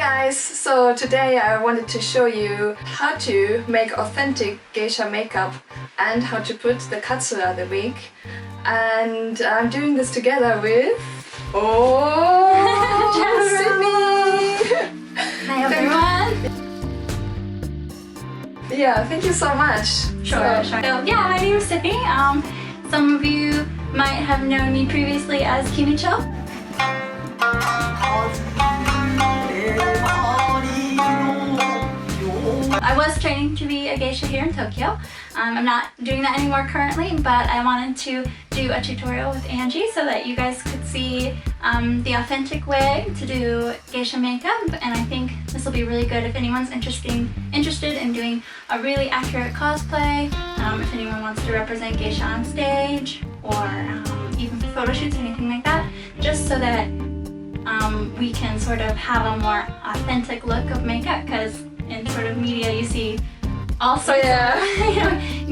guys! So today I wanted to show you how to make authentic geisha makeup and how to put the katsura, the wig. And I'm doing this together with... Sydney! Hi everyone! Yeah, thank you so much. Sure. So yeah, my name is Sydney. Some of you might have known me previously as Kimicho. I was training to be a geisha here in Tokyo. I'm not doing that anymore currently, but I wanted to do a tutorial with Angie so that you guys could see the authentic way to do geisha makeup, and I think this will be really good if anyone's interested in doing a really accurate cosplay, if anyone wants to represent geisha on stage, or even for photo shoots or anything like that, just so that we can sort of have a more authentic look of makeup, because in sort of media you see all sorts of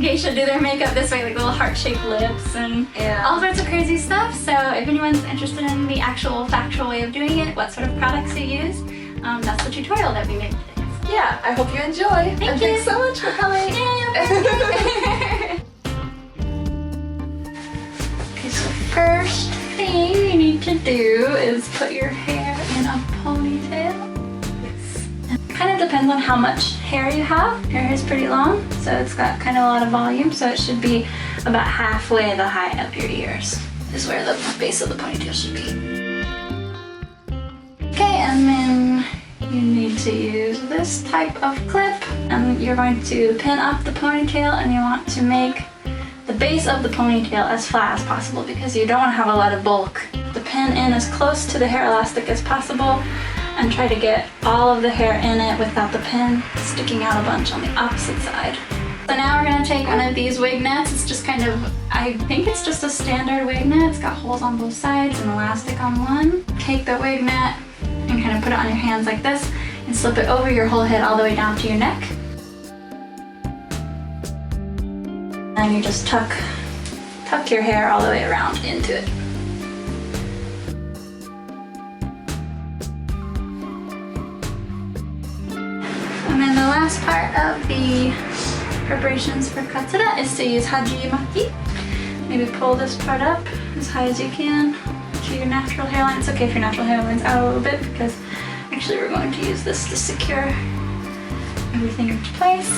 geisha do their makeup this way, like little heart-shaped lips and all sorts of crazy stuff. So if anyone's interested in the actual factual way of doing it, what sort of products you use, that's the tutorial that we made today. Yeah, I hope you enjoy. Thank you. Thanks so much for coming. Okay, so first thing you need to do is put your hair in a ponytail. Kind of depends on how much hair you have. Your hair is pretty long, so it's got kind of a lot of volume, so it should be about halfway the height of your ears is where the base of the ponytail should be. Okay, and then you need to use this type of clip, and you're going to pin up the ponytail, and you want to make the base of the ponytail as flat as possible because you don't want to have a lot of bulk. The pin in as close to the hair elastic as possible, and try to get all of the hair in it without the pin sticking out a bunch on the opposite side. So now we're going to take one of these wig nets. It's just kind of, I think it's just a standard wig net. It's got holes on both sides and elastic on one. Take the wig net and kind of put it on your hands like this and slip it over your whole head all the way down to your neck. And you just tuck your hair all the way around into it. And then the last part of the preparations for katsura is to use hajimaki. Maybe pull this part up as high as you can to your natural hairline. It's okay if your natural hairline's out a little bit because actually we're going to use this to secure everything into place.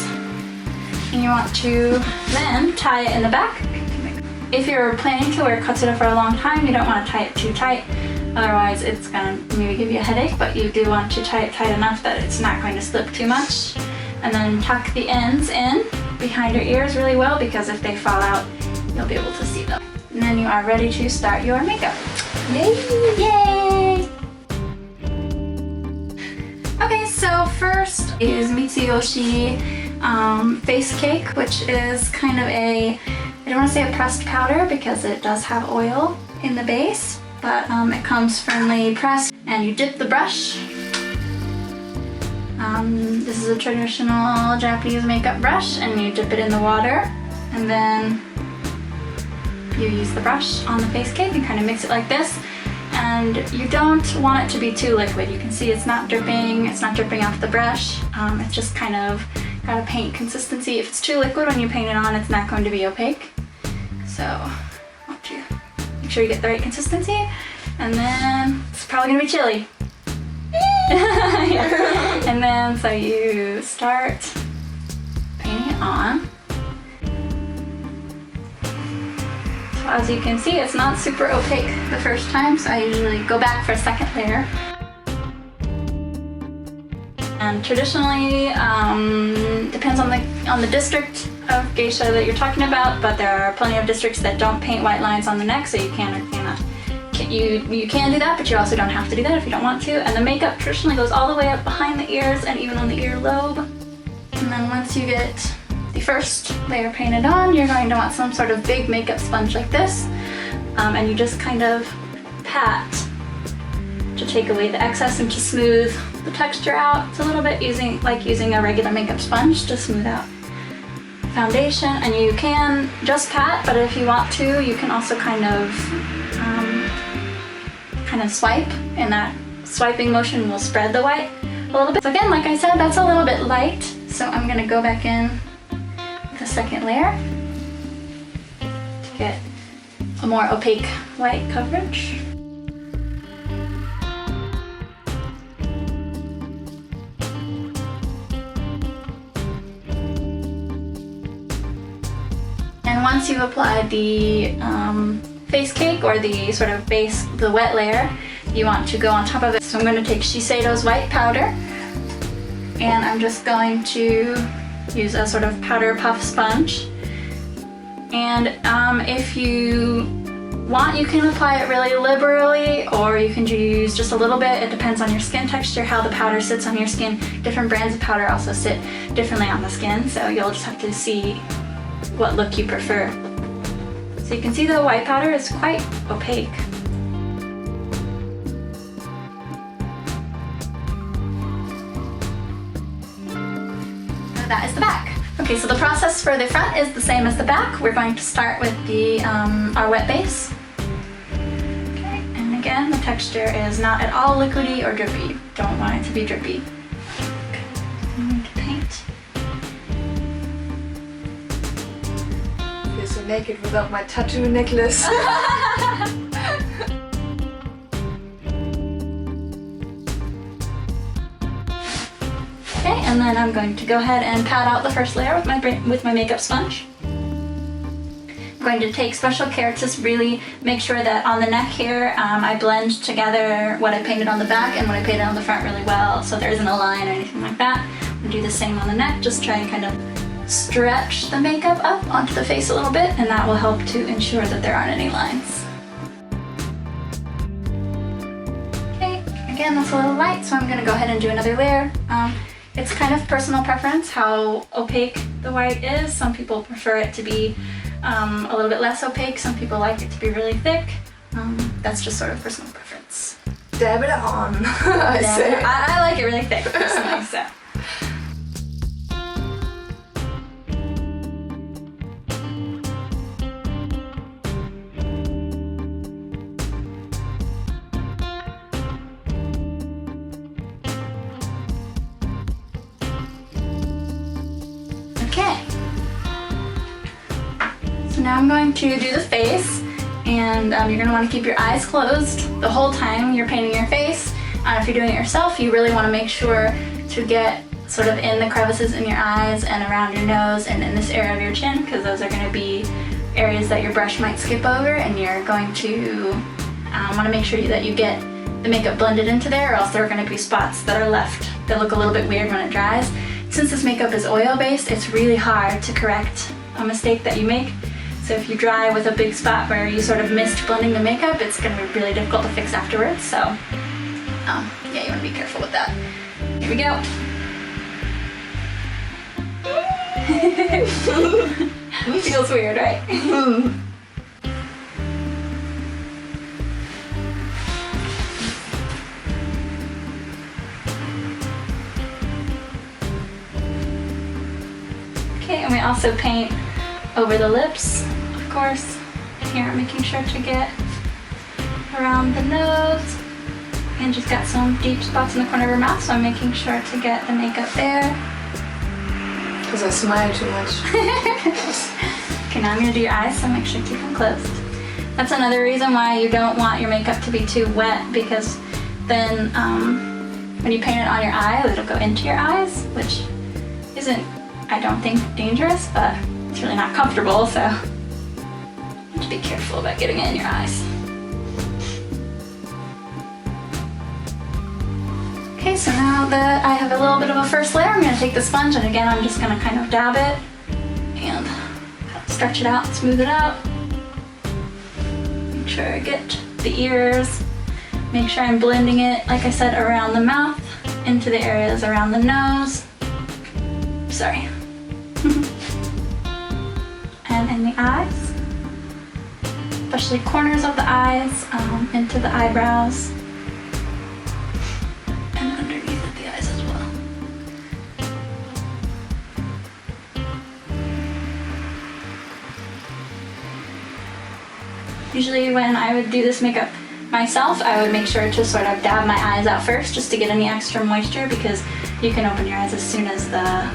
And you want to then tie it in the back. If you're planning to wear katsura for a long time, you don't want to tie it too tight. Otherwise it's going to maybe give you a headache, but you do want to tie it tight enough that it's not going to slip too much. And then tuck the ends in behind your ears really well, because if they fall out, you'll be able to see them. And then you are ready to start your makeup. Yay! Yay! Okay, so first is Mitsuyoshi face cake, which is kind of a, I don't want to say a pressed powder because it does have oil in the base. But it comes firmly pressed, and you dip the brush. This is a traditional Japanese makeup brush, and you dip it in the water, and then you use the brush on the face cake and kind of mix it like this. And you don't want it to be too liquid. You can see it's not dripping off the brush. It's just kind of got a paint consistency. If it's too liquid when you paint it on, it's not going to be opaque. So want you make sure you get the right consistency, and then it's probably gonna be chilly. Yeah. And then so you start painting it on. So as you can see, it's not super opaque the first time, so I usually go back for a second layer. And traditionally, depends on the district of geisha that you're talking about, but there are plenty of districts that don't paint white lines on the neck, so you can or cannot. You can do that, but you also don't have to do that if you don't want to. And the makeup traditionally goes all the way up behind the ears and even on the earlobe. And then once you get the first layer painted on, you're going to want some sort of big makeup sponge like this, and you just kind of pat to take away the excess and to smooth the texture out. It's a little bit like using a regular makeup sponge to smooth out foundation. And you can just pat, but if you want to, you can also kind of swipe, and that swiping motion will spread the white a little bit. So again, like I said, that's a little bit light, so I'm gonna go back in with a second layer to get a more opaque white coverage. And once you've applied the face cake or the sort of base, the wet layer, you want to go on top of it. So I'm going to take Shiseido's white powder, and I'm just going to use a sort of powder puff sponge. And if you want, you can apply it really liberally, or you can use just a little bit. It depends on your skin texture, how the powder sits on your skin. Different brands of powder also sit differently on the skin, so you'll just have to see what look you prefer. So you can see the white powder is quite opaque. That is the back. Okay, so the process for the front is the same as the back. We're going to start with the our wet base. Okay, and again, the texture is not at all liquidy or drippy. Don't want it to be drippy. Okay, I'm going to paint. I feel so naked without my tattoo necklace. Okay, and then I'm going to go ahead and pat out the first layer with my makeup sponge. I'm going to take special care to really make sure that on the neck here, I blend together what I painted on the back and what I painted on the front really well, so there isn't a line or anything like that. I'm going to do the same on the neck, just try and kind of stretch the makeup up onto the face a little bit, and that will help to ensure that there aren't any lines. Okay, again, that's a little light, so I'm going to go ahead and do another layer. It's kind of personal preference how opaque the white is. Some people prefer it to be a little bit less opaque. Some people like it to be really thick. That's just sort of personal preference. Dab it on, I say. I like it really thick personally, so. Okay, so now I'm going to do the face, and you're going to want to keep your eyes closed the whole time you're painting your face. If you're doing it yourself, you really want to make sure to get sort of in the crevices in your eyes and around your nose and in this area of your chin, because those are going to be areas that your brush might skip over, and you're going to want to make sure that you get the makeup blended into there, or else there are going to be spots that are left that look a little bit weird when it dries. Since this makeup is oil-based, it's really hard to correct a mistake that you make. So if you dry with a big spot where you sort of missed blending the makeup, it's going to be really difficult to fix afterwards. So yeah, you want to be careful with that. Here we go. Feels weird, right? Okay, and we also paint over the lips, of course. Here I'm making sure to get around the nose, and just got some deep spots in the corner of her mouth, so I'm making sure to get the makeup there. Because I smile too much. Okay, now I'm going to do your eyes, so make sure to keep them closed. That's another reason why you don't want your makeup to be too wet, because then when you paint it on your eye, it'll go into your eyes, which isn't, I don't think, dangerous, but it's really not comfortable, so you have to be careful about getting it in your eyes. Okay, so now that I have a little bit of a first layer, I'm going to take the sponge, and again I'm just going to kind of dab it and stretch it out, smooth it out. Make sure I get the ears. Make sure I'm blending it, like I said, around the mouth, into the areas around the nose. Sorry. And in the eyes, especially corners of the eyes, into the eyebrows, and underneath the eyes as well. Usually when I would do this makeup myself, I would make sure to sort of dab my eyes out first just to get any extra moisture, because you can open your eyes as soon as the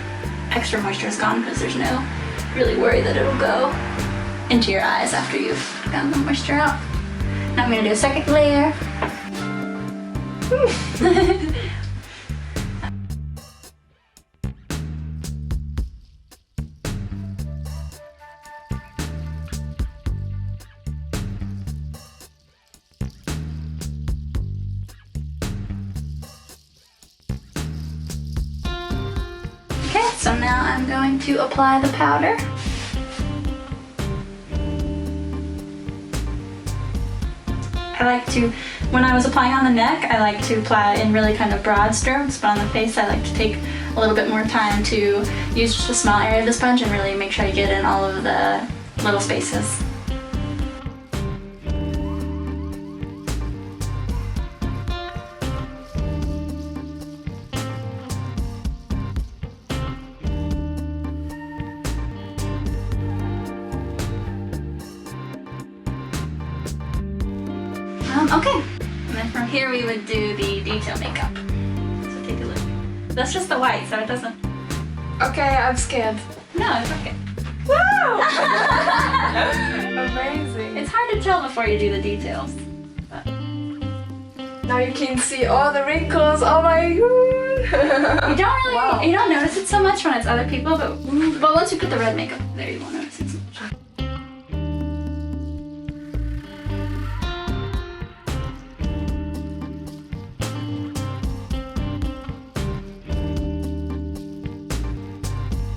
extra moisture is gone, because there's no really worry that it'll go into your eyes after you've gotten the moisture out. Now I'm going to do a second layer. Okay, so now I'm going to apply the powder. I like to, when I was applying on the neck, I like to apply in really kind of broad strokes, but on the face I like to take a little bit more time to use just a small area of the sponge and really make sure I get in all of the little spaces. Okay, and then from here we would do the detail makeup. So take a look. That's just the white, so it doesn't... Okay, I'm scared. No, it's okay. Wow! Amazing. It's hard to tell before you do the details. But... Now you can see all the wrinkles. Oh my god! You don't notice it so much when it's other people, but once you put the red makeup there, you won't notice it so much.